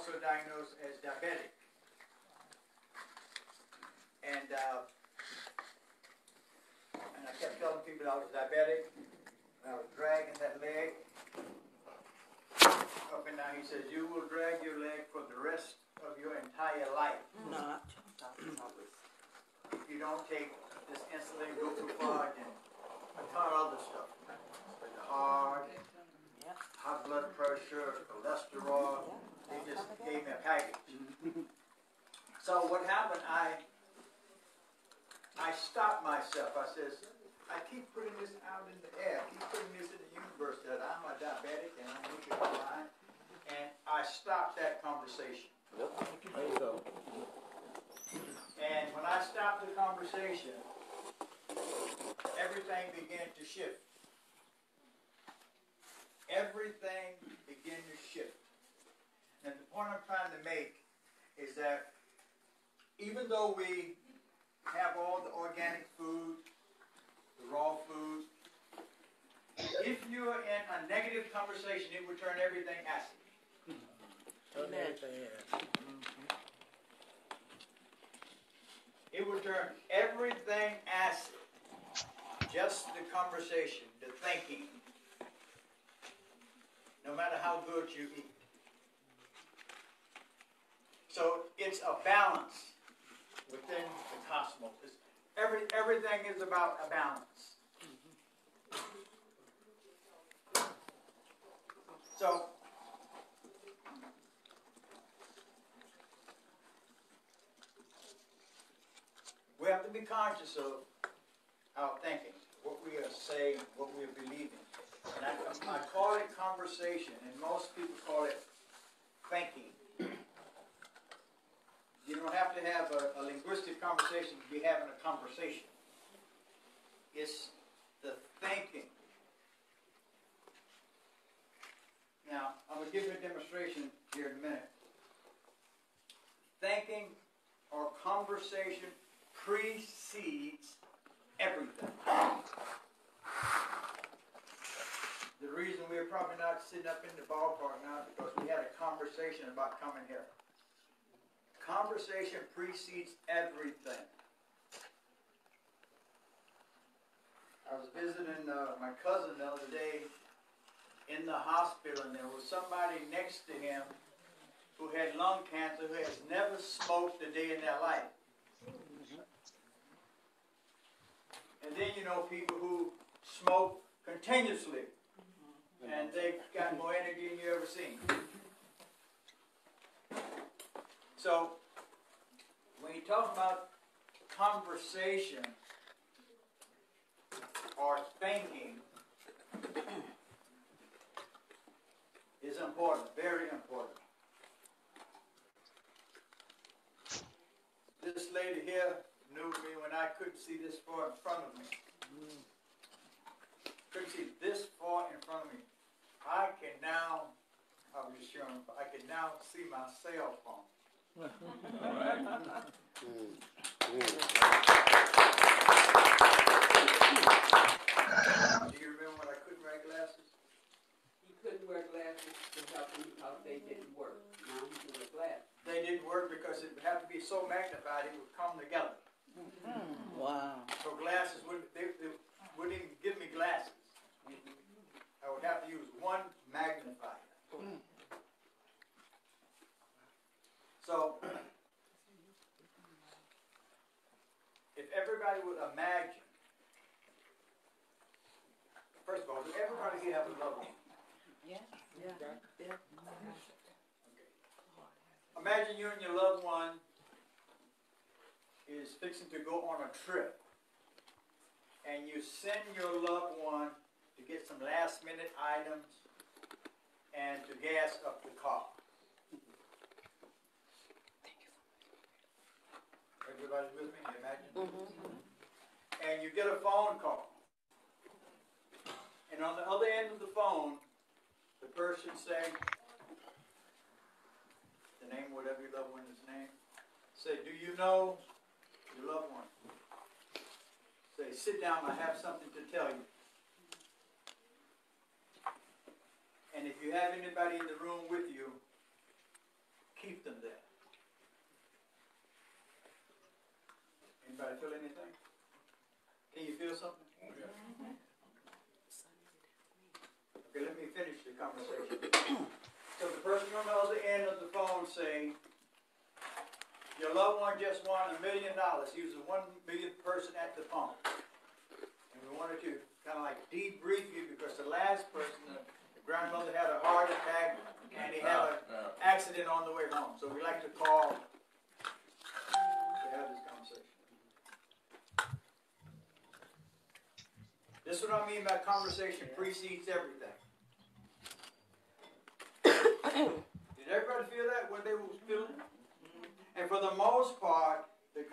also diagnosed as diabetic. And I kept telling people I was diabetic. I was dragging that leg up and down. He says, you will drag your leg for the rest of your entire life. Not. If you don't take this insulin, go too far, and a ton of other stuff. The heart, high blood pressure, cholesterol. They just gave me a package. So what happened, I stopped myself. I says, I keep putting this out in the air. I keep putting this in the universe that I'm a diabetic and I'm looking blind. And I stopped that conversation. Yep. There you go. And when I stopped the conversation, everything began to shift. Everything began to shift. And the point I'm trying to make is that even though we have all the organic food, the raw food, if you're in a negative conversation, it will turn everything acid. Turn everything acid. It will turn everything acid. Just the conversation, the thinking, no matter how good you eat. So it's a balance within the cosmos. Everything is about a balance. So we have to be conscious of our thinking, what we are saying, what we are believing. And I call it conversation, and most people call it thinking. You don't have to have a linguistic conversation to be having a conversation. It's the thinking. Now, I'm going to give you a demonstration here in a minute. Thinking or conversation precedes everything. The reason we're probably not sitting up in the ballpark now is because we had a conversation about coming here. Conversation precedes everything. I was visiting my cousin the other day in the hospital, and there was somebody next to him who had lung cancer, who has never smoked a day in their life. And then you know people who smoke continuously, and they've got more energy than you ever seen. So, when you talk about conversation or thinking, is important, very important. This lady here knew me when I couldn't see this far in front of me. Couldn't see this far in front of me. I can now, I was just showing, I can now see my cell phone. Do you remember when I couldn't wear glasses? He couldn't wear glasses to help him because they didn't work. Now he can wear glasses. They didn't work because it would have to be so magnified it would come together. Wow. So glasses wouldn't even give me glasses. I would have to use one magnifier. So, if everybody would imagine, first of all, does everybody here have a loved one? Yeah. Yeah. Imagine you and your loved one is fixing to go on a trip, and you send your loved one to get some last minute items and to gas up the car. Everybody with me? Imagine. And you get a phone call. And on the other end of the phone, the person saying, the name, whatever your loved one's name, say, do you know your loved one? Say, sit down, I have something to tell you. And if you have anybody in the room with you, feel anything? Can you feel something? Okay, let me finish the conversation. So the person on the other end of the phone saying, your loved one just won $1 million. He was the 1 millionth person at the phone. And we wanted to kind of like debrief you because the last person, the grandmother had a heart attack and he had an accident on the way home. So we like to call to have this conversation. This is what I mean by conversation precedes everything. Did everybody feel that, what they were feeling? And for the most part, the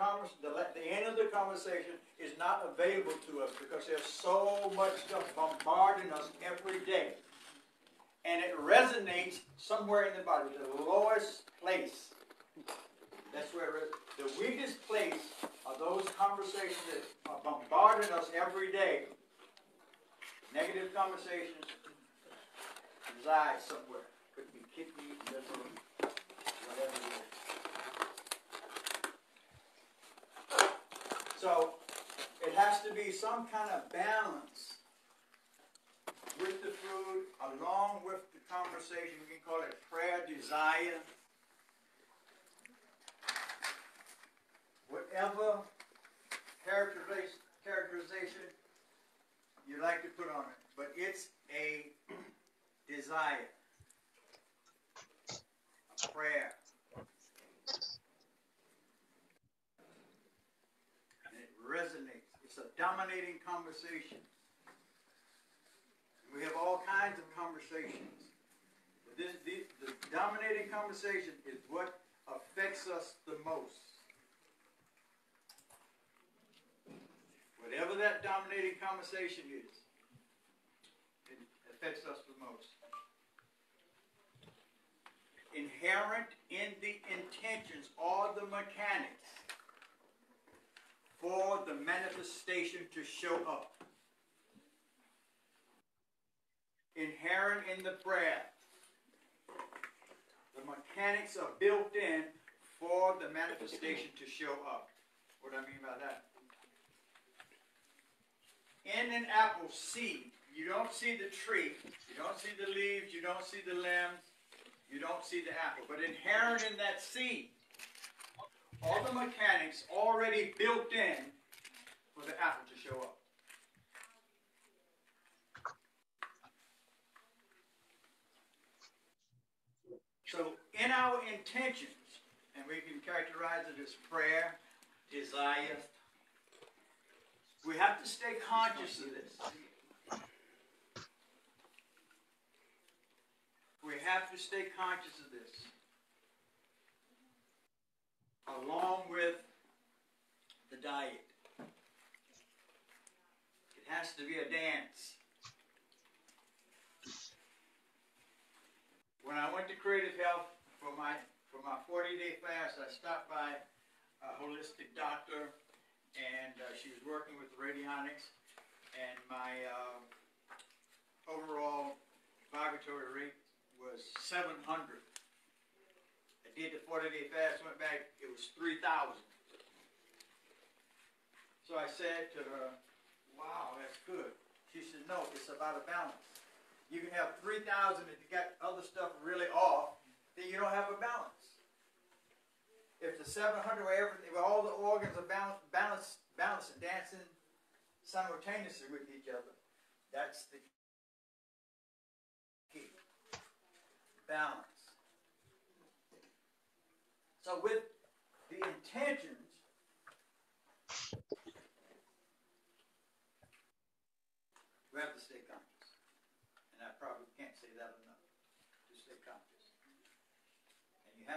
end of the conversation is not available to us because there's so much stuff bombarding us every day. And it resonates somewhere in the body, the lowest place. That's where it is. The weakest place are those conversations that are bombarding us every day. Negative conversations reside somewhere. Could be kidney, liver, whatever it is. So it has to be some kind of balance with the food, along with the conversation. We can call it prayer, desire. Whatever characterization you like to put on it. But it's a desire, a prayer. And it resonates. It's a dominating conversation. We have all kinds of conversations. But the dominating conversation is what affects us the most. Whatever that dominating conversation is, it affects us the most. Inherent in the intentions or the mechanics for the manifestation to show up. Inherent in the prayer. The mechanics are built in for the manifestation to show up. What do I mean by that? In an apple seed, you don't see the tree, you don't see the leaves, you don't see the limbs, you don't see the apple. But inherent in that seed, all the mechanics already built in for the apple to show up. So in our intentions, and we can characterize it as prayer, desire, we have to stay conscious of this. We have to stay conscious of this. Along with the diet. It has to be a dance. When I went to Creative Health for my 40-day fast, I stopped by a holistic doctor, and she was working with radionics, and my overall vibratory rate was 700. I did the 40-day fast, went back, it was 3,000. So I said to her, wow, that's good. She said, no, it's about a balance. You can have 3,000 if you got other stuff really off, then you don't have a balance. If the 700 where all the organs are balanced and dancing simultaneously with each other, that's the key. Balance. So with the intentions, we have to stay conscious. And I probably can't say that enough. To stay conscious. And you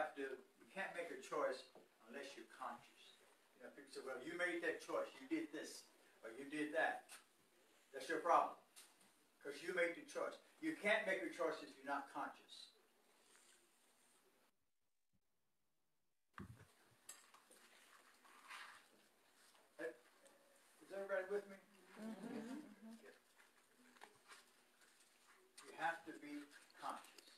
can't make a choice unless you're conscious. You know, people say, well, you made that choice. You did this. Or you did that. That's your problem. Because you made the choice. You can't make a choice if you're not conscious. Is everybody with me? Mm-hmm. Yeah. You have to be conscious.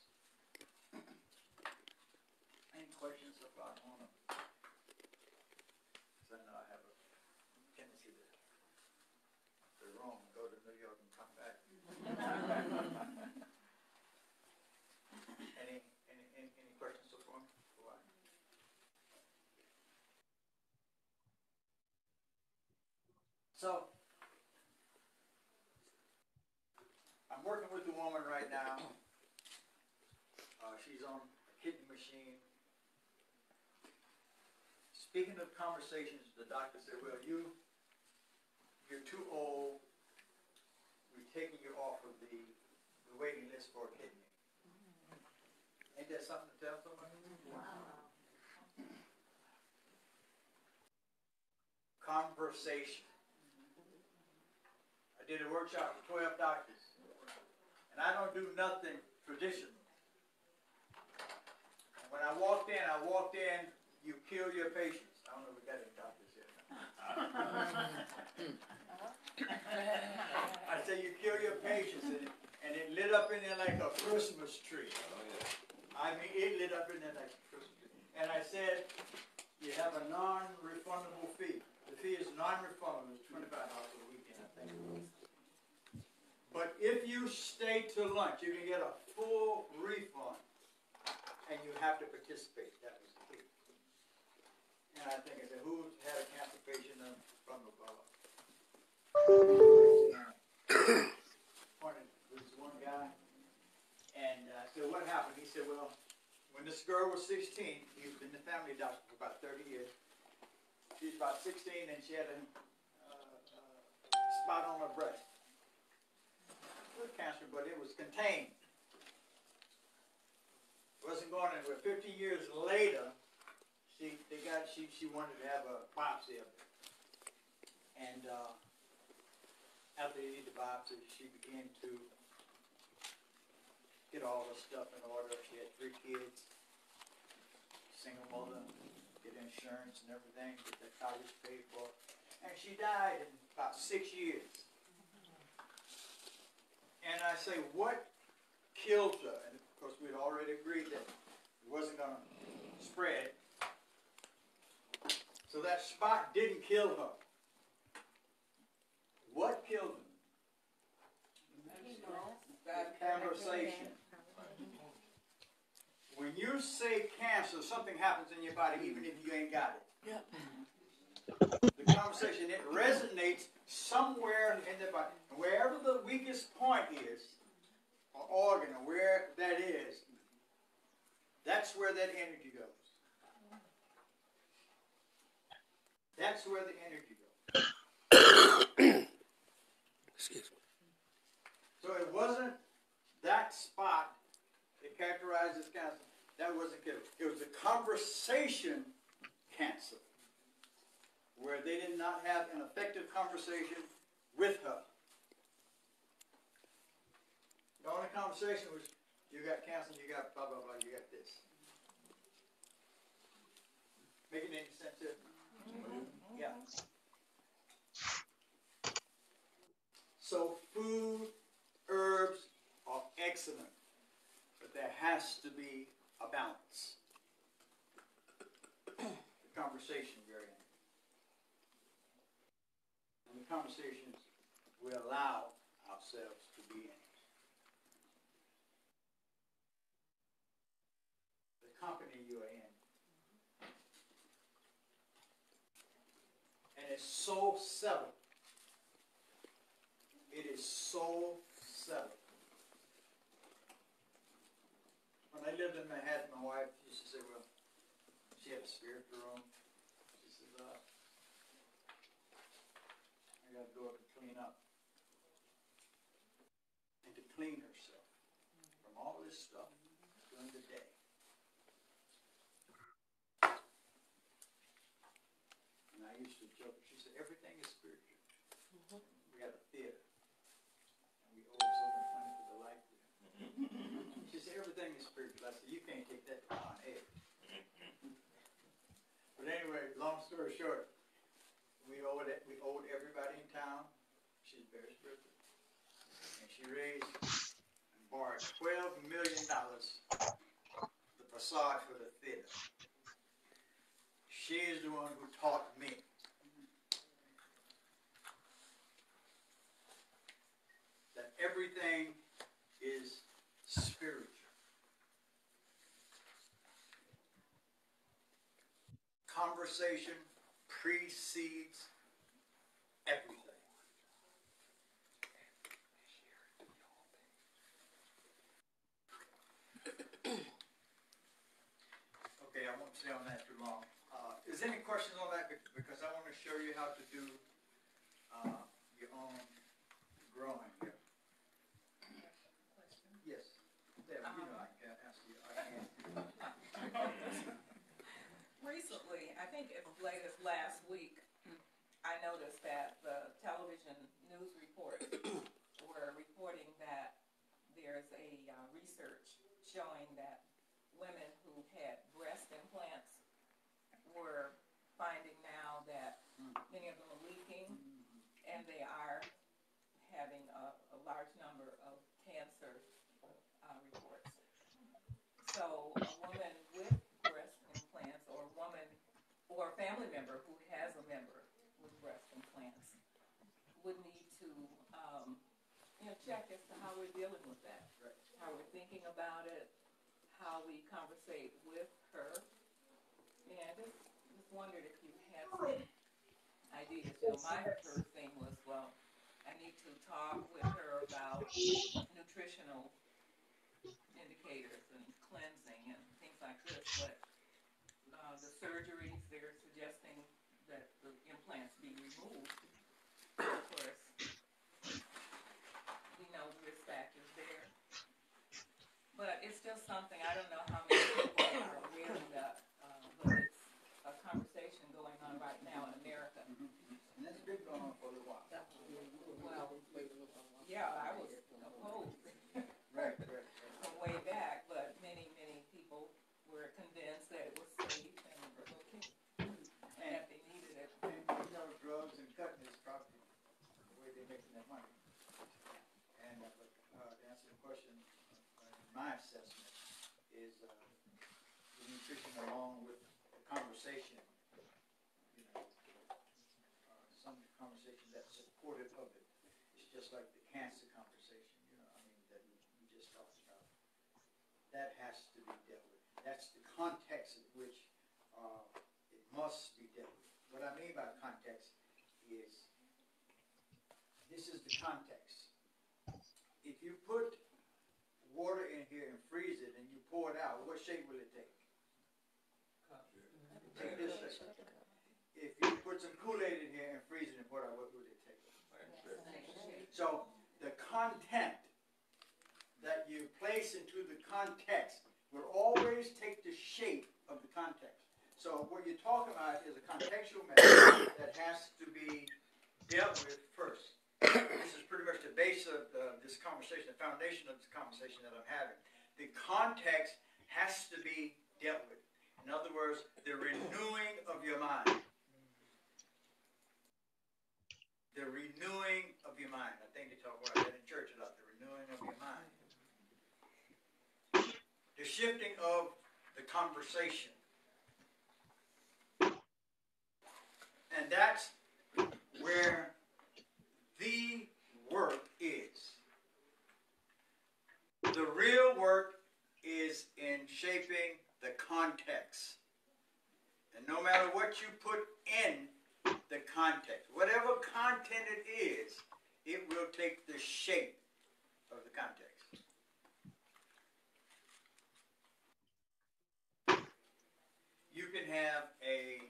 Any questions so far? I know I have a Rome and go to New York and come back. Any questions so far? So, I'm working with a woman right now. She's on a kidney machine. Speaking of conversations, the doctor said, well, you're too old. We're taking you off of the waiting list for a kidney. Ain't that something to tell somebody? Wow. Conversation. I did a workshop with 12 doctors, and I don't do nothing traditional. And when I walked in, you kill your patients. I don't know if we got any doctors here. I say you kill your patients, and it lit up in there like a Christmas tree. I mean, it lit up in there like a Christmas tree. And I said, you have a non-refundable fee. The fee is non-refundable. It's $25 for the weekend, I think. But if you stay to lunch, you can get a full refund, and you have to participate. That was the key. And I think I said, who's had a cancer patient from above? There was one guy, and I said, what happened? He said, well, when this girl was 16, he's been the family doctor for about 30 years. She's about 16, and she had a spot on her breast. It was cancer, but it was contained. It wasn't going anywhere. 15 years later, she wanted to have a biopsy of it. And after they did the biopsy, she began to get all her stuff in order. She had 3 kids, single mother, get insurance and everything, get their college paid for. And she died in about 6 years. And I say, what killed her? And of course, we'd already agreed that it wasn't going to spread. So that spot didn't kill her. What killed her? Conversation. When you say cancer, something happens in your body even if you ain't got it. The conversation, it resonates somewhere in the body. Wherever the weakest point is, or organ, or where that is, that's where that energy goes. That's where the energy goes. Excuse me. So it wasn't that spot that characterized this cancer. That wasn't killed. It was a conversation cancer, where they did not have an effective conversation with her. The only conversation was, you got cancer, you got blah, blah, blah, you got this. Making any sense here? Yeah. So food, herbs are excellent, but there has to be a balance. The conversation you're in. And the conversations we allow ourselves to be in. The company you are in. And it's so subtle. It is so subtle. When I lived in Manhattan, my wife used to say, well, she had a spiritual room. She said, I got to go up and clean up. And to clean herself from all this stuff during the day. And I used to joke, she said, everything is spiritual. We got a theater. And we owe so much money for the light there. She said, everything is spiritual. I said, you can't take that on air. But anyway, long story short, we owed everybody in town. She's very spiritual. And she raised and borrowed $12 million, the facade for the theater. She is the one who taught me. conversation precedes everything. Okay, I won't stay on that too long. Is there any questions on that? Because I want to show you how to do your own growing here. Yes. Deb, you know I can ask you. I can. Recently, I think as late as last week, I noticed that the television news reports were reporting that there's a research showing that women who had breast implants were finding now that many of them are leaking, and they are having a large number of cancer reports. So a woman with breast implants, or a woman or a family member who has a member with breast implants, would need to check as to how we're dealing with that, Right. how we're thinking about it, how we conversate with her. And just wondered if you had some ideas. My first thing was, well, I need to talk with her about nutritional indicators and cleansing and things like this, but the surgeries, they're suggesting that the implants be removed. Of course, we know the risk factors there. But it's just something, I don't know how many people are aware of that, but it's a conversation going on right now in America. And that's been going on for a little while. Well, yeah, I was opposed Right. from way back, but many people were convinced that it was safe and okay, and that they needed it. And drugs and cutting is probably the way they're making their money. And to answer the question, my assessment is the nutrition along with the conversation. Some conversation that's supportive of it. It's just like the cancer conversation, that we just talked about. That has to be dealt with. That's the context in which it must be dealt with. What I mean by context is, this is the context. If you put water in here and freeze it and you pour it out, what shape will it take? Take this shape. If you put some Kool-Aid in here and freeze it and pour it out, what would it take? So the content that you place into the context will always take the shape of the context. So what you're talking about is a contextual matter that has to be dealt with first. This is pretty much the base of this conversation, the foundation of this conversation that I'm having. The context has to be dealt with. In other words, the renewing of your mind. The renewing of your mind. I think they talk about that in church a lot, the renewing of your mind. The shifting of the conversation. And that's where the work is. The real work is in shaping the context. And no matter what you put in the context, whatever content it is, it will take the shape of the context. You can have a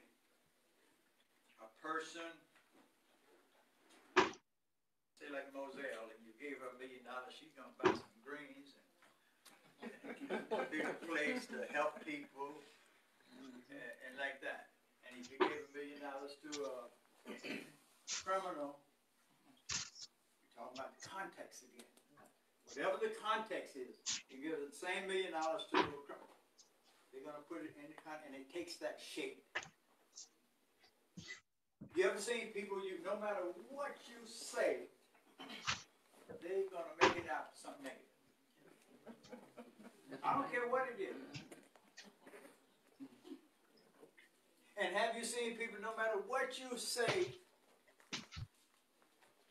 person, say like Moselle, and you gave her $1 million, she's going to buy some greens and a bigger place to help people and like that. And if you gave $1 million to a criminal, you're talking about the context again. Whatever the context is, you give the same $1 million to a criminal. They're going to put it in the context, and it takes that shape. You ever seen people, no matter what you say, they're going to make it out to something negative. I don't care what it is. And have you seen people, no matter what you say,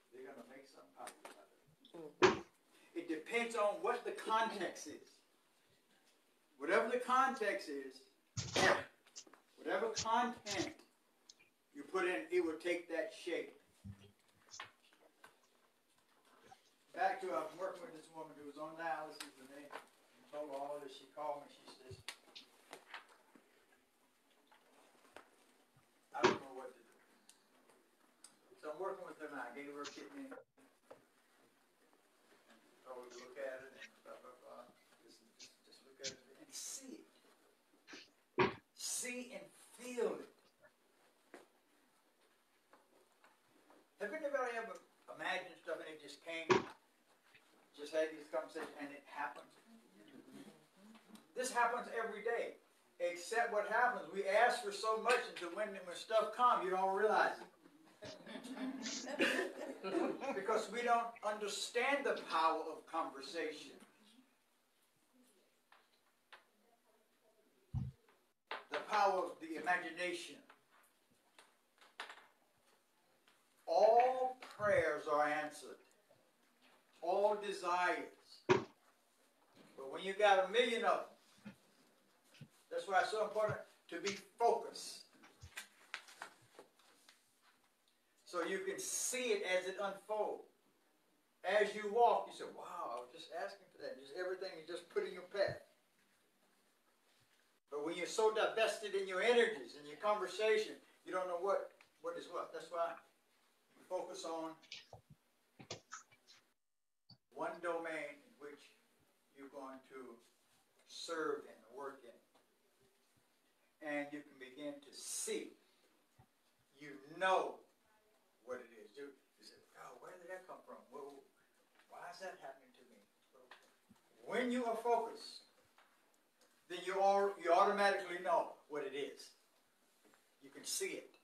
they're going to make something positive out of it. It depends on what the context is. Whatever the context is, Whatever content you put in, it will take that shape. Back to, I was working with this woman who was on dialysis, and they told her all this. She called me, she says, I don't know what to do. So I'm working with her now. I gave her a kidney. Told her to look at it and blah, blah, blah. Just look at it and see it. See and feel it. Have anybody ever imagined stuff and it just came, just had these conversations and it happened? This happens every day. Except what happens, we ask for so much until when stuff comes, you don't realize it. Because we don't understand the power of conversation. The power of the imagination. All prayers are answered. All desires. But when you got 1,000,000 of them, that's why it's so important to be focused. So you can see it as it unfolds. As you walk, you say, wow, I was just asking for that. Just everything is just put in your path. But when you're so divested in your energies, in your conversation, you don't know what is what. That's why you focus on one domain in which you're going to serve in, work in. And you can begin to see. You know what it is. You say, oh, where did that come from? Well, why is that happening to me? When you are focused, then you automatically know what it is. You can see it.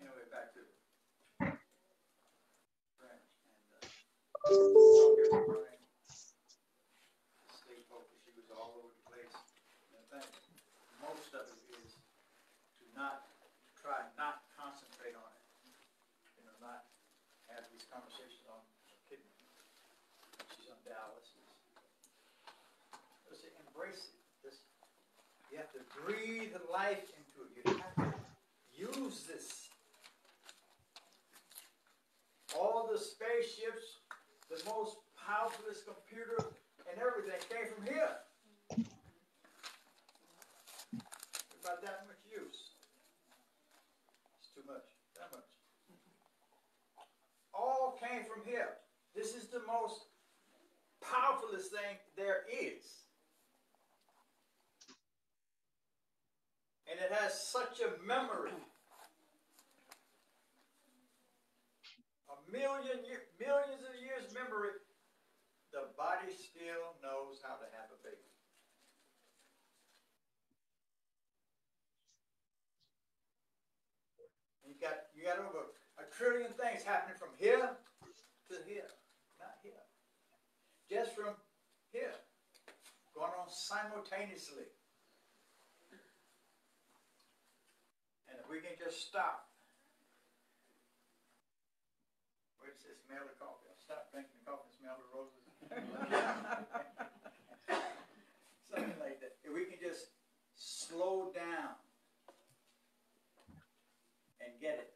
Anyway, back to French and stay focused. She was all over the place. And I think most of it is to not try not concentrate on it. You know, not have these conversations on kidney. She's on dialysis. Just embrace it. You have to breathe life into it. You have to use this. All the spaceships, the most powerful computer and everything came from here. About that much use. It's too much. That much. All came from here. This is the most powerfulest thing there is. And it has such a memory. Millions of years memory. The body still knows how to have a baby. You got over 1 trillion things happening from here to here. Not here. Just from here. Going on simultaneously. And if we can just stop. Wait, it says smell the coffee. I'll stop drinking the coffee and smell the roses. Something like that. If we can just slow down and get it.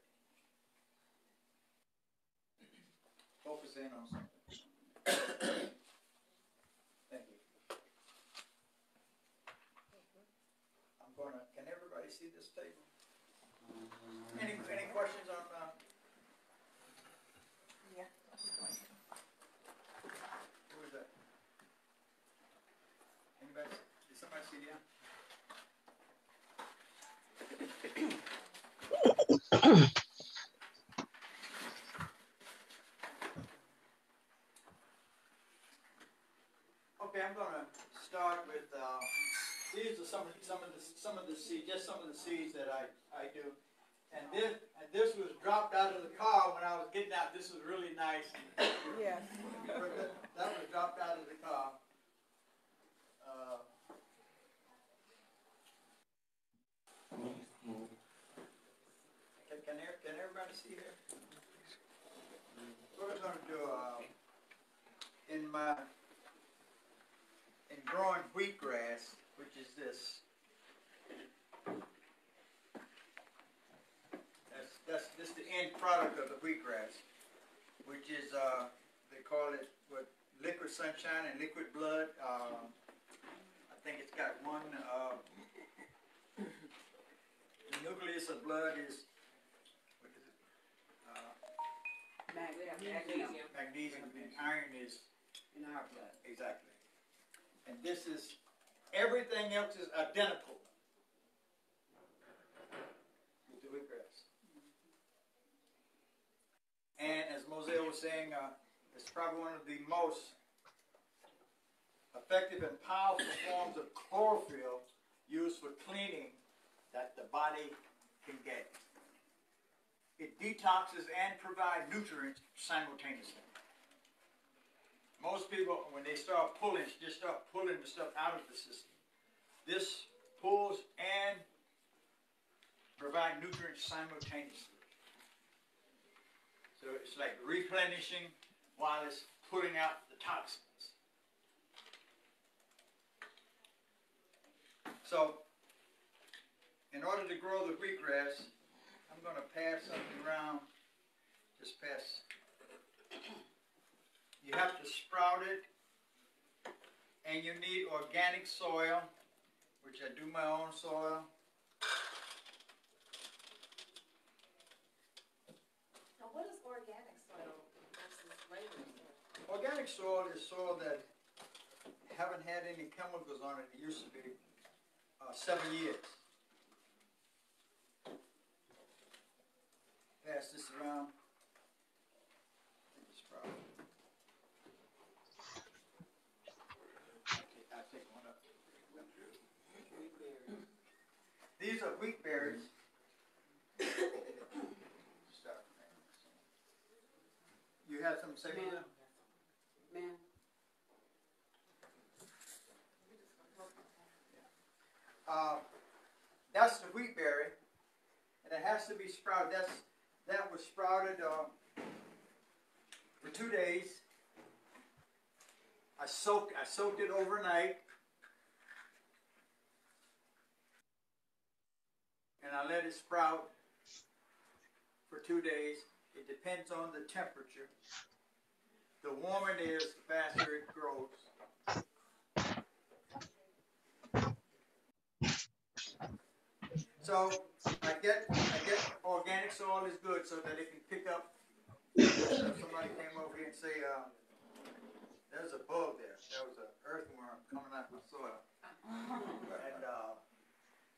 Focus in on something. Thank you. Can everybody see this table? Any questions on Yeah. who is that? Anybody? Did somebody see that? Okay, I'm going to start with these are some of the seeds, just some of the seeds that I do, and this was dropped out of the car when I was getting out. This was really nice. Yes. That was dropped out of the car. Can everybody see here? in growing wheatgrass, which is this. That's this the end product of the wheatgrass, which is they call it what, liquid sunshine and liquid blood. I think it's got one. The nucleus of blood is, what is it? Magnesium Magnesium, and iron is in our blood. exactly. And this is, everything else is identical with the wheatgrass. And as Moselle was saying, it's probably one of the most effective and powerful forms of chlorophyll used for cleaning that the body can get. It detoxes and provides nutrients simultaneously. Most people, when they start pulling, just start pulling the stuff out of the system. This pulls and provides nutrients simultaneously. So it's like replenishing while it's pulling out the toxins. So, in order to grow the wheatgrass, I'm going to pass something around. Just pass. You have to sprout it, and you need organic soil, which I do my own soil. Now, what is organic soil versus regular soil? Organic soil is soil that haven't had any chemicals on it. It used to be 7 years. Pass this around. Sprout. I'll take one up. These are wheat berries. Start from there. You have something to say about them? Man. That's the wheat berry, and it has to be sprouted. That was sprouted for 2 days. I soaked it overnight, and I let it sprout for 2 days. It depends on the temperature. The warmer it is, the faster it grows. So I get organic soil is good so that it can pick up. Somebody came over here and say, there's a bug there. There was an earthworm coming out of my soil. And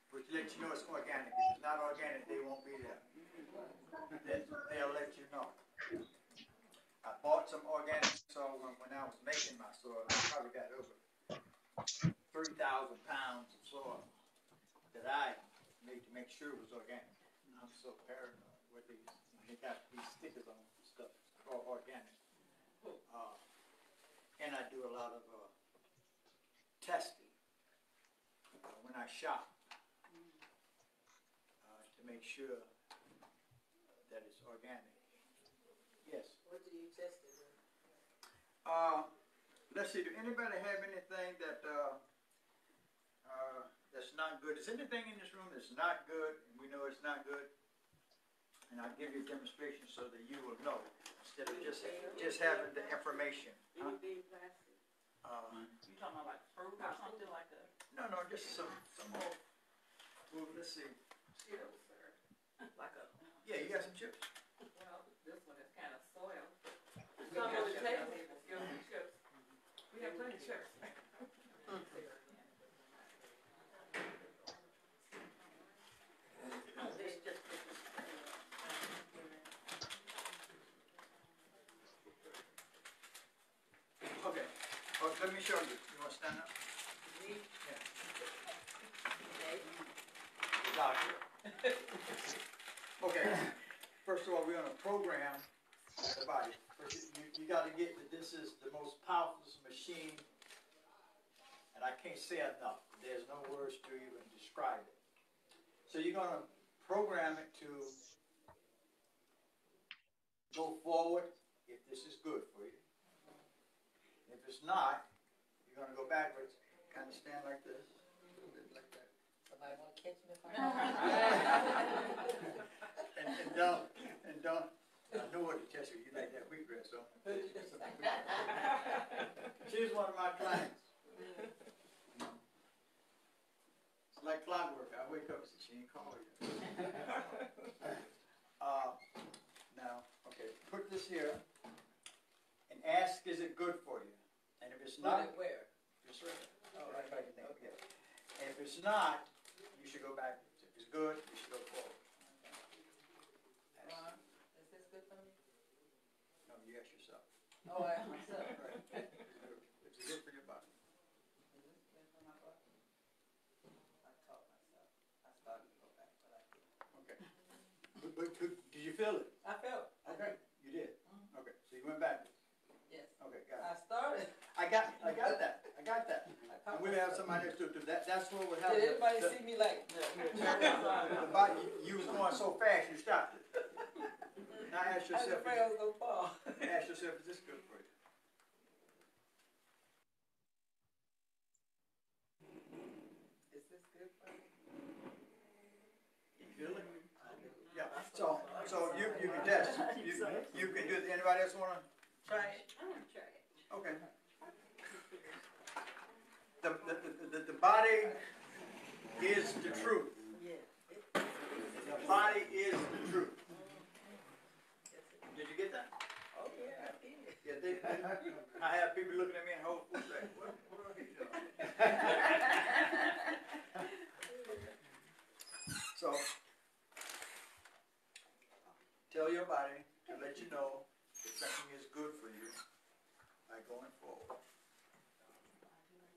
which lets you know it's organic. If it's not organic, they won't be there. Then they'll let you know. I bought some organic soil when I was making my soil. I probably got over 3,000 pounds of soil that I made to make sure it was organic. I'm so paranoid with these. They got these stickers on stuff. It's called organic. And I do a lot of testing when I shop to make sure that it's organic. Yes. What do you test it with? Let's see. Do anybody have anything that that's not good? Is anything in this room that's not good, and we know it's not good? And I'll give you a demonstration so that you will know instead of just having the information. Huh? Anything plastic? You talking about like fruit or something like that? No, just some more. Well, let's see. Chips or, Like a Yeah, you got some chips. well, this one is kind of soil. Some on the table. Chips. We have plenty of chips. it's just Okay. Let me show you. You want to stand up? Yeah. Doctor. Okay. First of all, we're going to program the body. First, you got to get that this is the most powerful machine, and I can't say enough. There's no words to even describe it. So you're going to program it to go forward if this is good for you. If it's not, you're gonna go backwards, kind of stand like this, a little bit like that. Somebody wanna catch me if I And don't, I know what to test you like that wheatgrass, so. She's one of my clients. It's like clockwork, I wake up and say, she ain't called yet. Now, okay, put this here and ask, is it good for you? And if it's not, where? just right, right by your name, yeah. And if it's not, you should go backwards. If it's good, you should go forward. Ron, is this good for me? No, you ask yourself. Oh, I asked myself. Right. Is it good for your body? Is this good for my butt? I caught myself. I started to go back, but I didn't. Okay. But did you feel it? I felt. Okay, you did. Okay, so you went backwards. Yes. Okay, got I it. started. I got that. I got that. I And caught we have myself. somebody else too. That's what would happen. Did anybody see me like? The body, you was going so fast, you stopped it. Now ask I was yourself, afraid I was gonna fall. ask yourself, is this good for you? Is this good for me? You feel it? I do. Yeah. So you can test. You can do it. Anybody else wanna? Try it. I want to try it. Okay. The body is the truth. Yeah. The body is the truth. Did you get that? Oh, yeah, I did. Yeah, I have people looking at me and whole food like, what are you doing? So, tell your body to let you know if something is good for you by going forward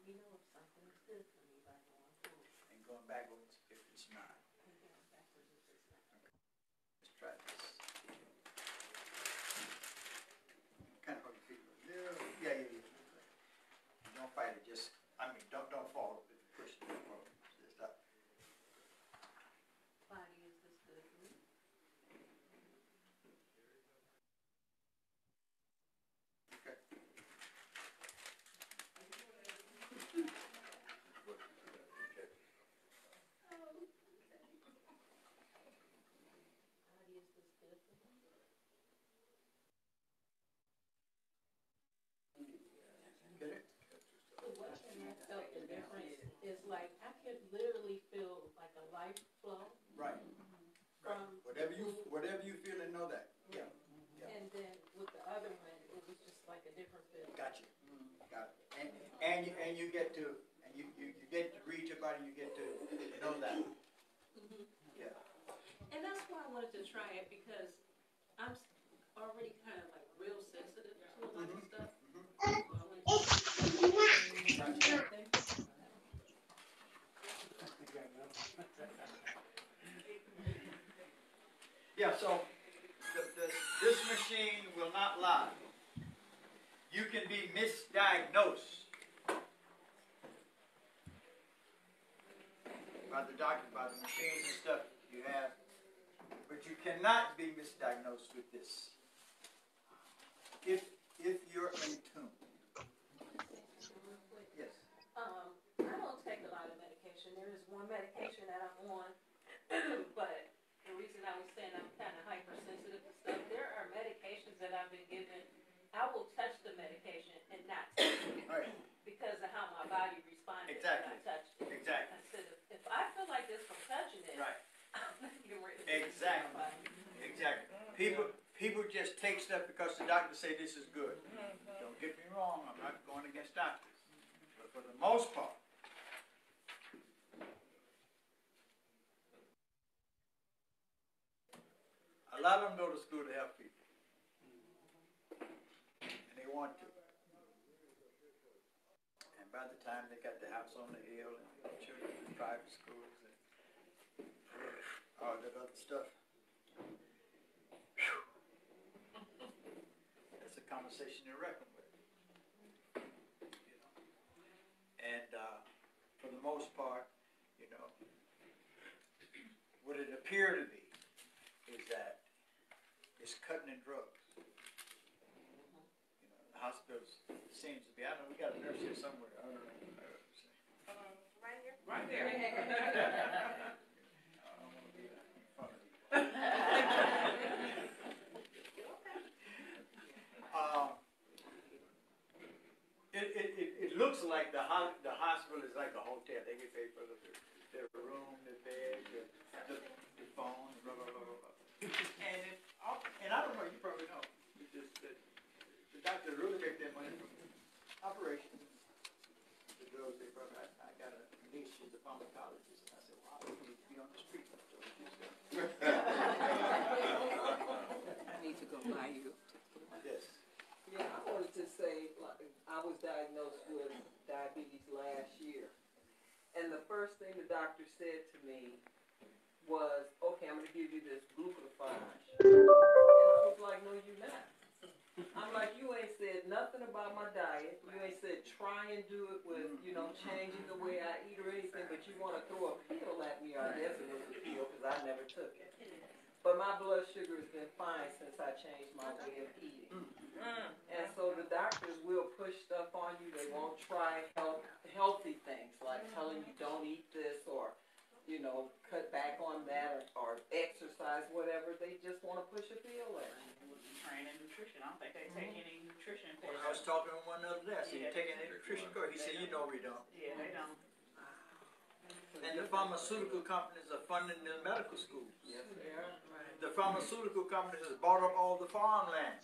You know if something is good for me by going forward. and going backwards if it's not. Let's try this. Kind of hard to figure out. Yeah. Don't fight it. Just, don't fall. Push it forward. Just stop. Body, is this good for me? Okay. Body, is this good for me? Get it? The way that I felt the difference is like I could literally feel like a life flow Right. from Whatever you feel and know that. Yeah. Yeah. and then with the other one, it was just like a different feel. Gotcha. Got it. And you get to you get to read your body. You get to know that. Yeah. And that's why I wanted to try it because I'm already kind of like real sensitive to a lot of stuff. So I wanted to Gotcha. Yeah. So this machine will not lie. You can be misdiagnosed by the doctor, by the machines and stuff you have, but you cannot be misdiagnosed with this if you're in tune. Yes. I don't take a lot of medication. There is one medication that I'm on, but the reason I was saying I'm kind of hypersensitive to stuff, there are medications that I've been given. I will touch the medication and not take it Right. because of how my body responded Exactly. when I touched it. Exactly. I said, if I feel like this from touching it, Right. I'm not getting ready to Exactly. my body. Exactly. People just take stuff because the doctors say this is good. Don't get me wrong. I'm not going against doctors, but for the most part, a lot of them go to school to help people, and they want to. And by the time they got the house on the hill and the children in private schools and all that other stuff, whew, that's a conversation to reckon with. You know, and for the most part, you know, what it appeared to be is that it's cutting in drugs. You know, the hospitals seems to be. I don't know, we got a nurse here somewhere. I don't know. Right here. Right there. I don't want to be in front of you. It looks like the hospital is like a hotel. They get paid for their room, their bed, the phone, blah, blah, blah, blah, blah. And I don't know, you probably know, the doctors really make their money from operations. The girls, they probably, I got a niece, she's a pharmacologist, and I said, wow, you need to be on the street. I need to go buy you. Yes. Yeah, I wanted to say, like, I was diagnosed with diabetes last year. And the first thing the doctor said to me was, okay, I'm going to give you this glucophage. And I was like, no, you're not. I'm like, you ain't said nothing about my diet. You ain't said try and do it with, changing the way I eat or anything, but you want to throw a pill at me, or I guess it was a pill, because I never took it. But my blood sugar has been fine since I changed my way of eating. And so the doctors will push stuff on you. They won't try healthy things, like telling you don't eat this, or, cut back on that, or exercise, whatever. They just want to push a pill at you. Training nutrition. I don't think they take any nutrition Well, courses. I was talking to one the other day. I said, you taking any nutrition course? He said, we don't. Yeah, they don't. And the pharmaceutical companies are funding the medical schools. Yes, they are. The pharmaceutical companies has bought up all the farmland.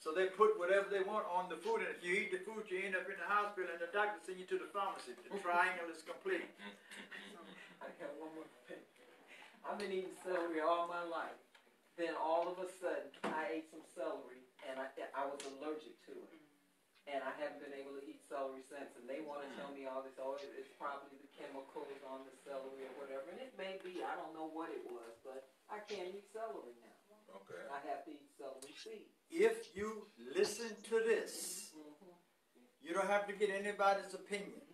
So they put whatever they want on the food, and if you eat the food, you end up in the hospital, and the doctor sends you to the pharmacy. The triangle is complete. I got one more thing. I've been eating celery all my life. Then all of a sudden, I ate some celery, and I was allergic to it. And I haven't been able to eat celery since. And they want to tell me all this, it's probably the chemicals on the celery or whatever. And it may be, I don't know what it was, but I can't eat celery now. Okay. I have to eat celery seeds. If you listen to this, you don't have to get anybody's opinion.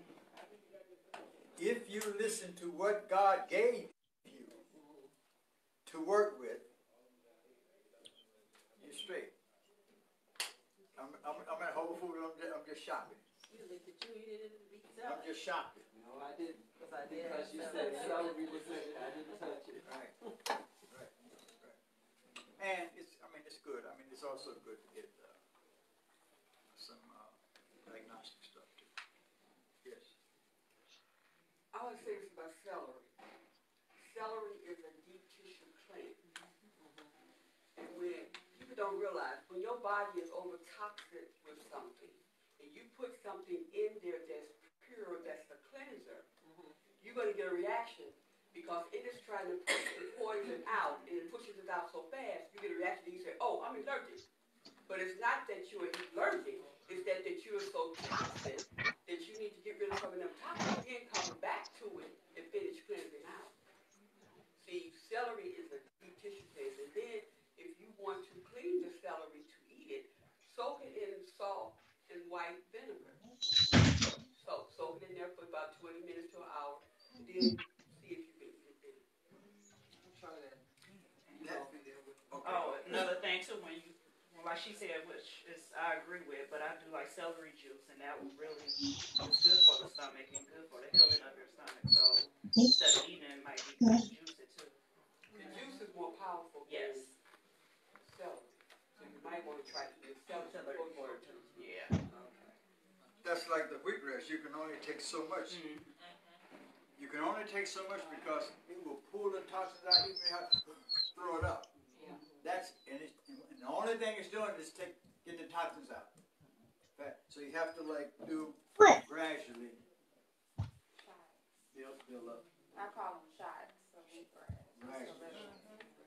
If you listen to what God gave you to work with, you're straight. I'm at Whole Foods. I'm just shopping. I'm just shopping. No, I didn't. Because you said celery was in it. I didn't touch it. Right. And it's good. It's also good to get some diagnostic stuff too. Yes. I want to say this about celery. Celery is a deep tissue plant. And when people don't realize, when your body is over-toxic with something, and you put something in there that's pure, that's a cleanser, you're going to get a reaction, because it is trying to push the poison out, and it pushes it out so fast, you get a reaction, and you say, oh, I'm allergic. But it's not that you're allergic, it's that you're so toxic that you need to get rid of some of them toxins, then come back to it and finish cleansing out. See, celery is a deep tissue plant, and then if you want to clean the celery to eat it, soak it in salt and white vinegar. So soak it in there for about 20 minutes to an hour, and then see if you can eat it. Try that. Oh, another thing too, like she said, which is I agree with, but I do like celery juice, and that really is good for the stomach and good for the healing of your stomach. So instead of eating it, might be good to juice it too. The juice is more powerful Yes. than celery, so you might want to try to use celery before your juice. Yeah. That's like the wheatgrass. You can only take so much. You can only take so much because it will pull the toxins out, even if you have to throw it up. And the only thing it's doing is getting the toxins out. Okay? So you have to do gradually. Build up. I call them shots of wheatgrass. Right.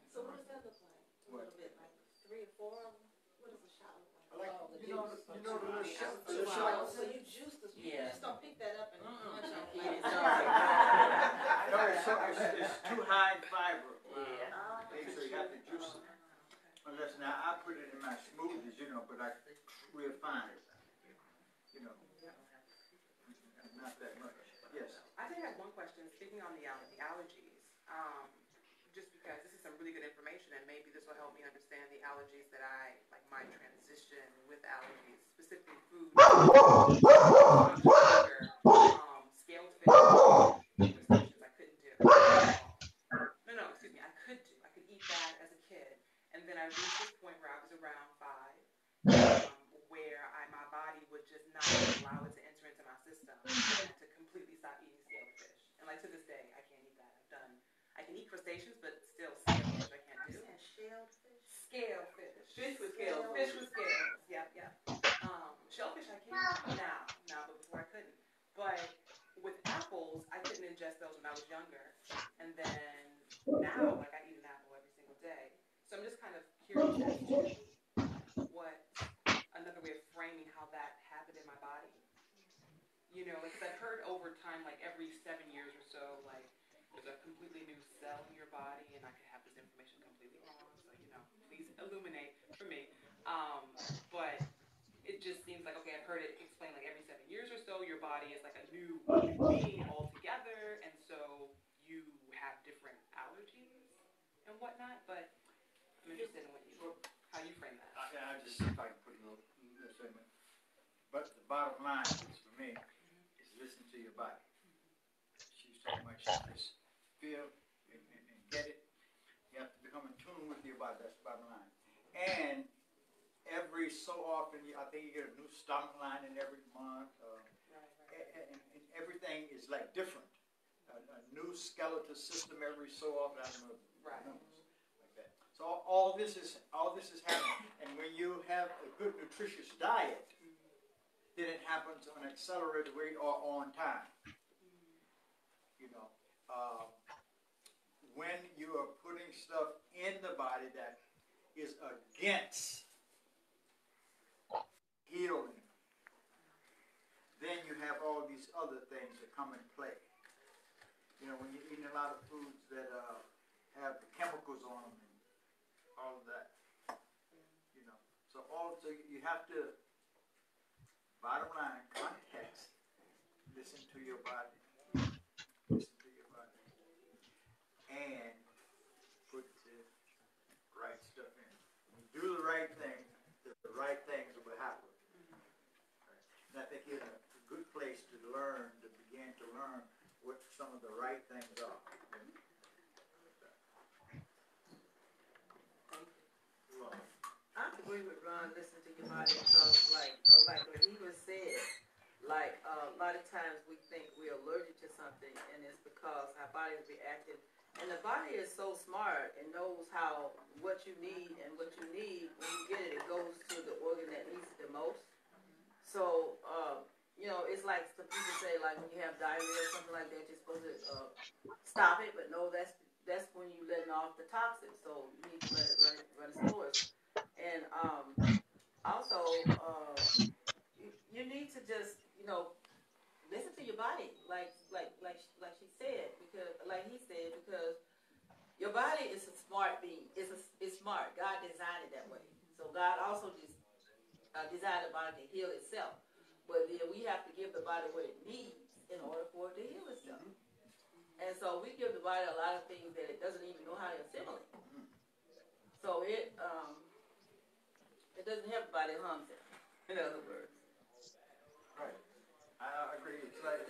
So what does that look like? A What? little bit, like 3 or 4 of them? What does a shot look like? Like, the you know the little shot. So, The shot. so you juice this, you Yeah. just don't pick that up and munch on it. Yeah, No, it's too high in fiber. Yeah. So you have to juice it. Unless now I put it in my smoothies, but I refine it. Not that much. Yes. I did have one question, speaking on the allergies, just because this is some really good information, and maybe this will help me understand the allergies that my transition with allergies, specifically food. Scaled fish, crustaceans I couldn't do at all. No, excuse me, I could do. I could eat that as a kid. And then I reached this point where I was around 5, where my body would just not allow it to enter into my system. I had to completely stop eating scaled fish. And like to this day, I can't eat that. I can eat crustaceans, but still scaled fish I can't do. Shelled fish? Scaled fish. Fish with scales. Fish with scales. Yep. Shellfish I can now, but before I couldn't. But with apples, I couldn't ingest those when I was younger. And then now, like, I eat an apple every single day. So I'm just kind of curious as to what another way of framing how that happened in my body. You know, like, 'cause I've heard over time, like, every 7 years or so, like, there's a completely new cell in your body, and I could have this information completely wrong. So, you know, please illuminate for me. But it just seems like, okay, I've heard it explained like every 7 years or so, your body is like a new being altogether, and so you have different allergies and whatnot. But I'm interested in how you frame that. I just see if I can put a little segment. But the bottom line is for me is listen to your body. She was talking about just feel and get it. You have to become in tune with your body. That's the bottom line. And every so often, I think you get a new stomach line in every month. And everything is like different. A new skeletal system every so often. I don't know numbers like that. So all this is happening. And when you have a good nutritious diet, then it happens on an accelerated rate or on time. You know, when you are putting stuff in the body that is against healing, then you have all these other things that come in play. You know, when you're eating a lot of foods that have the chemicals on them and all of that. You know, so you have to, bottom line, context, listen to your body. Listen to your body. And put the right stuff in. When you do the right thing, the right things will happen. And I think you're in a good place to begin to learn what some of the right things are. I agree with Ron, listen to your body, because like what he was said, like a lot of times we think we're allergic to something, and it's because our body is reacting. And the body is so smart and knows what you need, and what you need, when you get it, it goes to the organ that needs it the most. So, you know, it's like some people say, like when you have diarrhea or something like that, you're supposed to stop it, but no, that's when you're letting off the toxins. So you need to let it run its course. And also, you need to just, you know, listen to your body, like she said, because like he said, because your body is a smart being. It's smart. God designed it that way. So God also designed the body to heal itself. But then we have to give the body what it needs in order for it to heal itself. And so we give the body a lot of things that it doesn't even know how to assimilate. So it doesn't help the body, it harms it, in other words. Right. I agree. It's like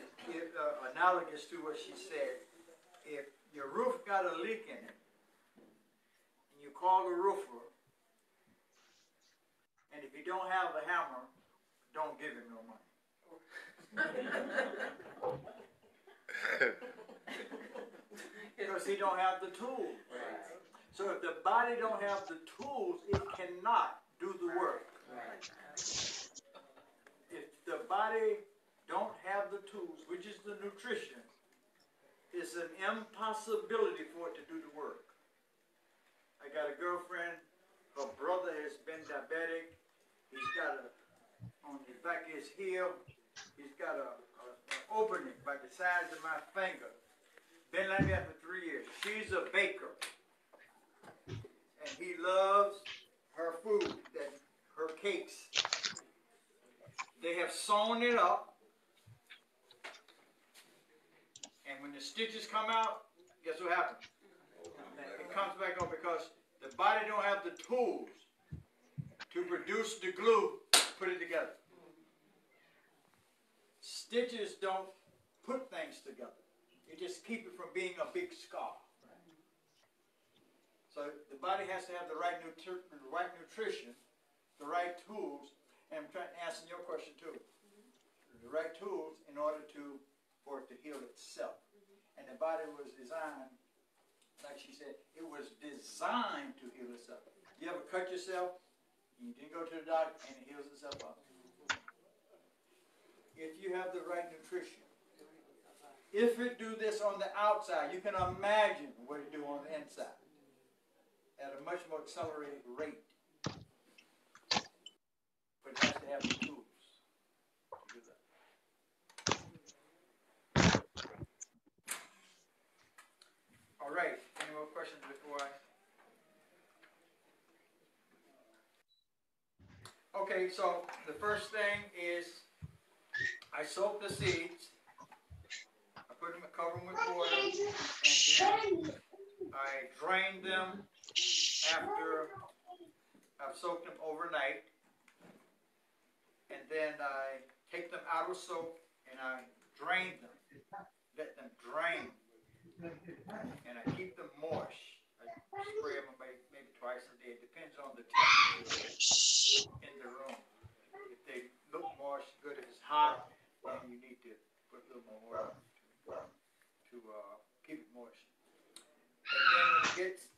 analogous to what she said. If your roof got a leak in it, and you call the roofer, and if you don't have a hammer, don't give him no money. Because he don't have the tools. Right. So if the body don't have the tools, it cannot do the work. Right. If the body don't have the tools, which is the nutrition, it's an impossibility for it to do the work. I got a girlfriend, her brother has been diabetic. He's got on the back of his heel, he's got an opening by the size of my finger. Been like that for 3 years. She's a baker. And he loves her food, her cakes. They have sewn it up. And when the stitches come out, guess what happens? It comes back up because the body don't have the tools to produce the glue to put it together. stitches don't put things together. They just keep it from being a big scar. So the body has to have the right nutrition, the right tools, and I'm trying to answer your question too. The right tools in order for it to heal itself. And the body was designed, like she said, it was designed to heal itself. You ever cut yourself? You didn't go to the doctor and it heals itself up. If you have the right nutrition. If it do this on the outside, you can imagine what it do on the inside at a much more accelerated rate. But it has to have the tools to do that. All right. Any more questions before I? Okay, so the first thing is I soak the seeds. I put them, cover them with water, and then I drain them after I've soaked them overnight. And then I take them out of soak and I drain them. Let them drain. And I keep them moist. I spray them maybe twice a day. It depends on the temperature in the room. If they look moist, good. If it's hot, then you need to put a little more water to keep it moist. And then when it gets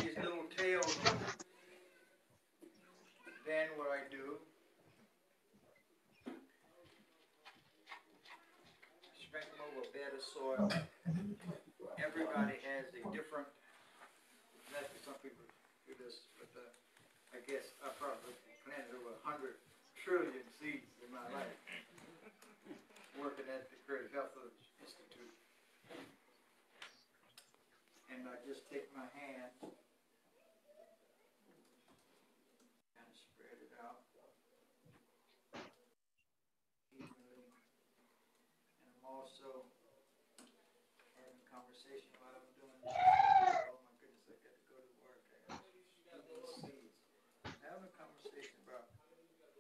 these little tails on it, then what I do, sprinkle over a bed of soil. Everybody has a different method. Some people do this, but I guess I probably planted over 100 trillion seeds in my life, working at the Creative Health Institute. And I just take my hand and spread it out evenly. And I'm also having a conversation while I'm doing this. Oh my goodness, I got to go to work. I got to do these seeds. I'm having a conversation about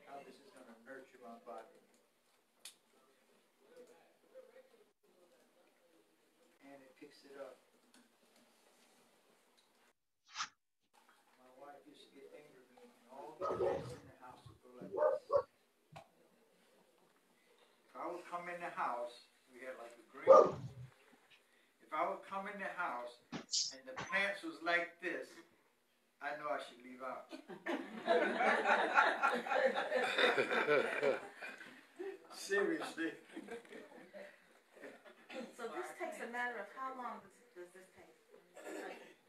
how this is going to nurture my body. And it picks it up. My wife used to get angry with me, and all the plants in the house would go like this. If I would come in the house, we had like a green. If I would come in the house and the plants was like this, I know I should leave out. Seriously. So this takes a matter of how long does this take?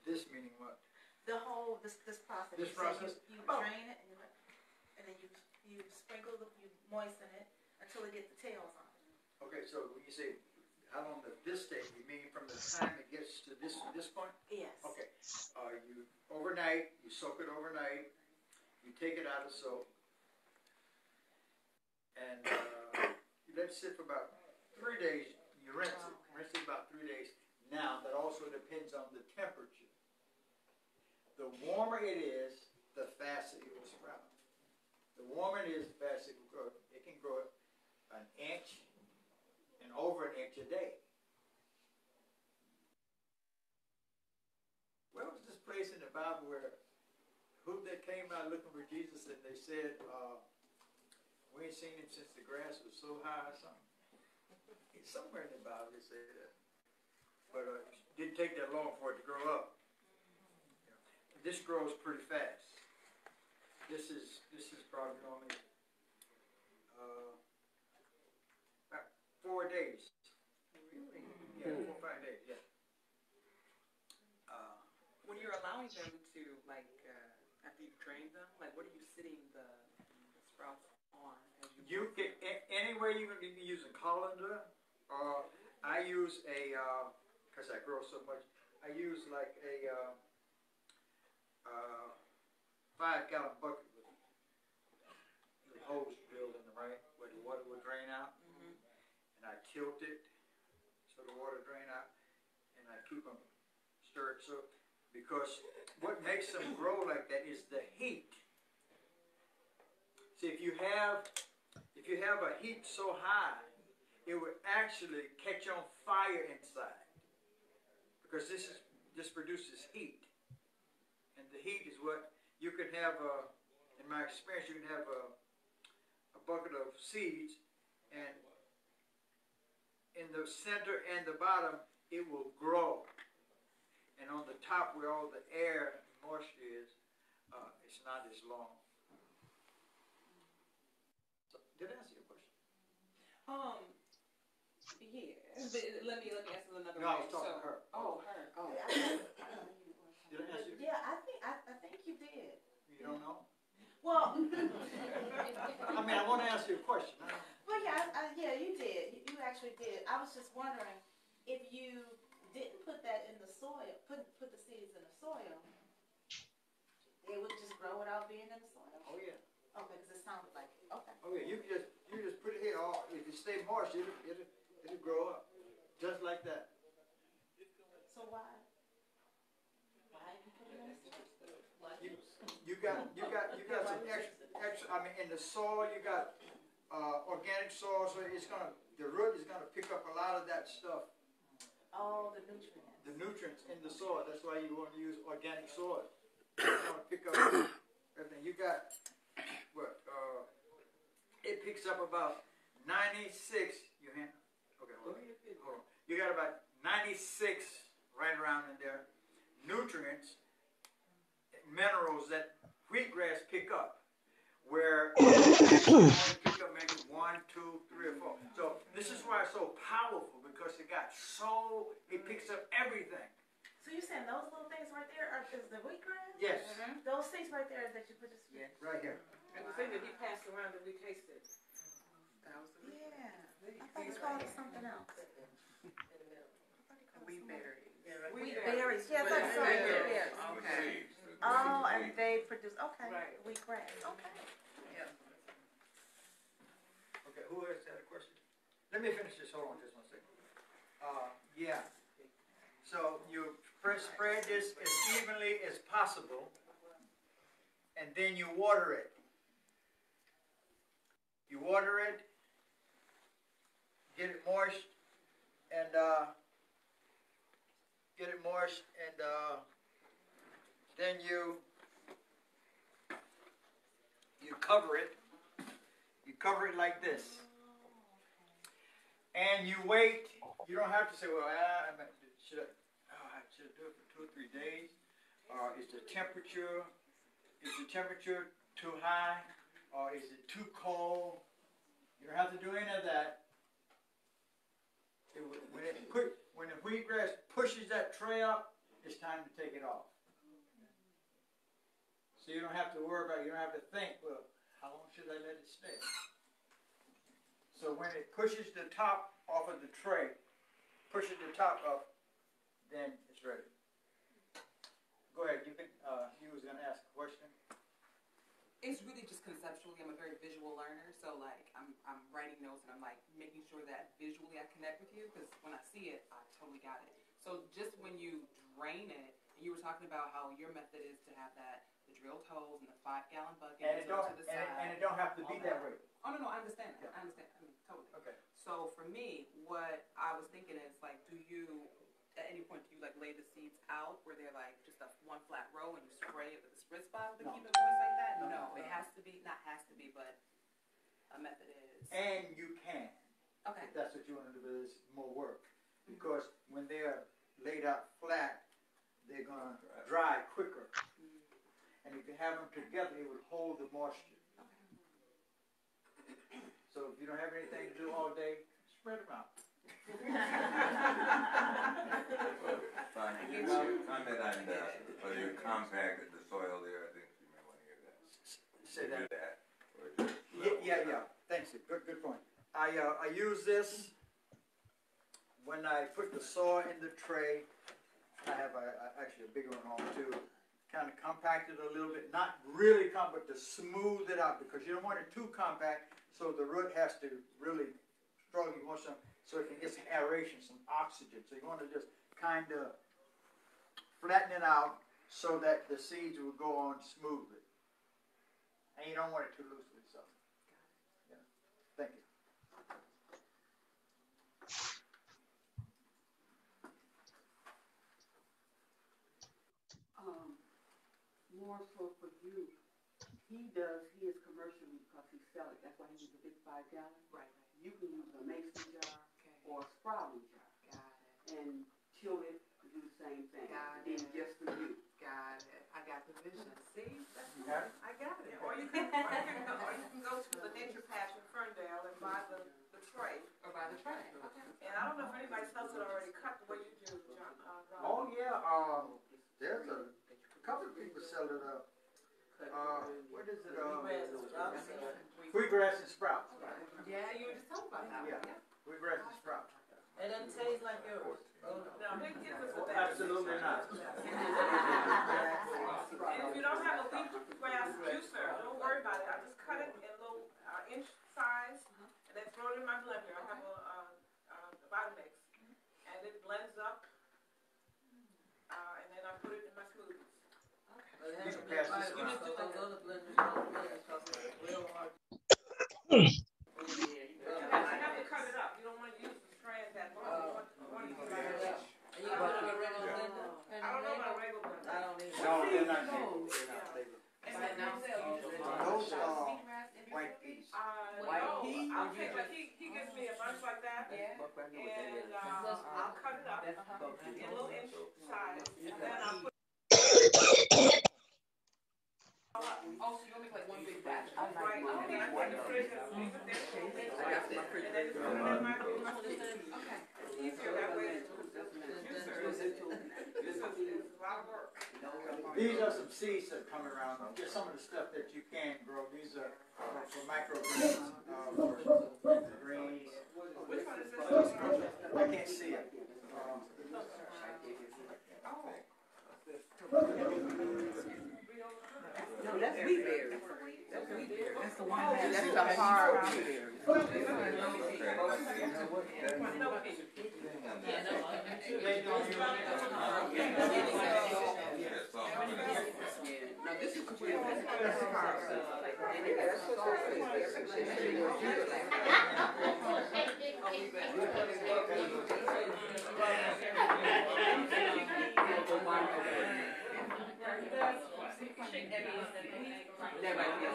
This meaning what? The whole this process. This process? You drain it and then you sprinkle you moisten it until it gets the tails on it. Okay, so when you say how long does this take, you mean from the time it gets to this point? Yes. Okay. You overnight, you soak it overnight, you take it out of soak, and you let it sit for about 3 days. You rinse it. Rinse it about 3 days. Now, that also depends on the temperature. The warmer it is, the faster it will sprout. The warmer it is, the faster it will grow. It can grow an inch and over an inch a day. Where was this place in the Bible where who they came out looking for Jesus and they said, we ain't seen him since the grass was so high or something? It's somewhere in the Bible they say that. But it didn't take that long for it to grow up. This grows pretty fast. This is probably only about 4 days. Really? Yeah, 4 or 5 days. Yeah. When you're allowing them to, like, after you've trained them, like, what are you sitting the sprouts on? As You can any way you can be using colander, or I use a because I grow so much. I use like a 5-gallon bucket with the hose drilled in the right where the water will drain out, and I tilt it so the water drain out, and I keep them stirred. So because what makes them grow like that is the heat. See, if you have a heat so high, it would actually catch on fire inside. Because this produces heat. And the heat is what you could have, in my experience, you can have a bucket of seeds, and in the center and the bottom, it will grow. And on the top, where all the air and moisture is, it's not as long. So, did I answer your question? Yeah. Let me answer another No, I was talking to her. Oh, her. Oh. Did I answer you? Yeah, I think you did. You don't know? Well, I mean, I want to ask you a question. well, yeah, you did. You actually did. I was just wondering if you didn't put that in the soil, put the seeds in the soil, it would just grow without being in the soil. Oh yeah. Okay, because it sounded like it. Okay. Oh yeah. You just put it here. If it stay moist, it'll grow up just like that. So why you put it in the soil? You got some extra. I mean, in the soil, you got organic soil, so the root is gonna pick up a lot of that stuff. Oh, the nutrients. The nutrients in the soil. That's why you want to use organic soil. You want to pick up everything. You got what? It picks up about 96. You hand? Okay, hold on. You got about 96 right around in there. Nutrients, minerals that wheatgrass pick up. Where pick up maybe 1, 2, 3, or 4. So this is why it's so powerful, because it picks up everything. So you're saying those little things right there is the wheatgrass? Yes. Mm-hmm. Those things right there that you put this. Yeah, right here. And the thing that he passed around that we tasted. Yeah. I thought you called it something else. Wheatberries. Wheatberries. Yeah, that's so wheatberries. Okay. Oh, and they produce. Okay. Right. Wheatgrass. Okay. Yeah. Okay, who else had a question? Let me finish this. Hold on just 1 second. Yeah. So you spread this as evenly as possible, and then you water it. You water it, get it moist, and then you cover it. You cover it like this, and you wait. You don't have to say, well, should I do it for 2 or 3 days? Is the temperature too high? Or is it too cold? You don't have to do any of that. When the wheatgrass pushes that tray up, it's time to take it off. So you don't have to worry about it. You don't have to think, well, how long should I let it stay? So when it pushes the top off of the tray, pushes the top up, then it's ready. Go ahead. You was going to ask a question. It's really just conceptually. I'm a very visual learner, so like I'm writing notes and I'm like making sure that visually I connect with you, because when I see it, I totally got it. So just when you drain it, and you were talking about how your method is to have the drilled holes and the 5-gallon bucket And it don't have to be that way. Oh no, I understand that. I understand. I mean, totally. Okay. So for me, what I was thinking is like, do you at any point do you like lay the seeds out where they're like just a one flat row and you spray it with a spritz bottle to keep it moist like that? No, it has to be, not has to be, but a method is. And you can. Okay. If that's what you want to do, but it's more work. Because when they're laid out flat, they're going to dry quicker. And if you have them together, it would hold the moisture. So if you don't have anything to do all day, spread them out. Comment on whether you compacted the soil there. I think you may want to hear that. Say that. Or just Yeah. Thanks. Good point. I use this when I put the soil in the tray. I have actually a bigger one on too. Kind of compact it a little bit, not really compact, but to smooth it out, because you don't want it too compact, so the root has to really struggle. You want some, so it can get some aeration, some oxygen. So you want to just kind of flatten it out so that the seeds will go on smoothly. And you don't want it too loosely, so. Yeah. Thank you. Renfro for you, he does his commercially because he sells it. That's why he uses a big 5-gallon. Right. You can use a mason jar or a sprouting jar. Got it. And chill it to do the same thing. Got Then it. just for you. Got it. I got the vision. See? That's You got it? I got it. Or you can go to the Nature Patch in Ferndale and buy the tray. Or by the tray. Okay. And I don't know if anybody else it already cut the way you do, John. Ron. Oh, yeah, there's a couple of people sell it, what is it, Wheatgrass and sprouts. Yeah, you were just talking about that. Yeah, wheatgrass and sprouts. It doesn't taste like yours. No, his is the best. Absolutely not. And if you don't have a wheatgrass juicer, don't worry about it. I just cut it in little inch size and then throw it in my blender. I have a Vitamix, and it blends up, and then I put it in my smoothies. But it has to be You can pass light, this around. so those other blenders don't blend because it's real hard. You have to cut it up. You don't want to use the strands that long. You want to use like an inch. And you put it in a regular blender? I don't know about a regular blender. I don't either. No, they're not legal. They're not legal. Those are white peas. No, I'll take, like, he gives me a bunch like that, and I'll cut it up in a little inch size, and then I'll put Oh, so you want me to like one big batch? right, and then I put it in the fridge and leave it there for a week. And then just put it in my fridge. Okay. It's easier that way. Juicer is a lot of work. These are some seeds that come around, just some of the stuff that you can grow. These are for microgreens, for greens. Which one is this? I can't see it. No, that's wheat berries. That's wheat berries. That's the one that. That's the hard wheat berries. No, this is real. That's hard. That might be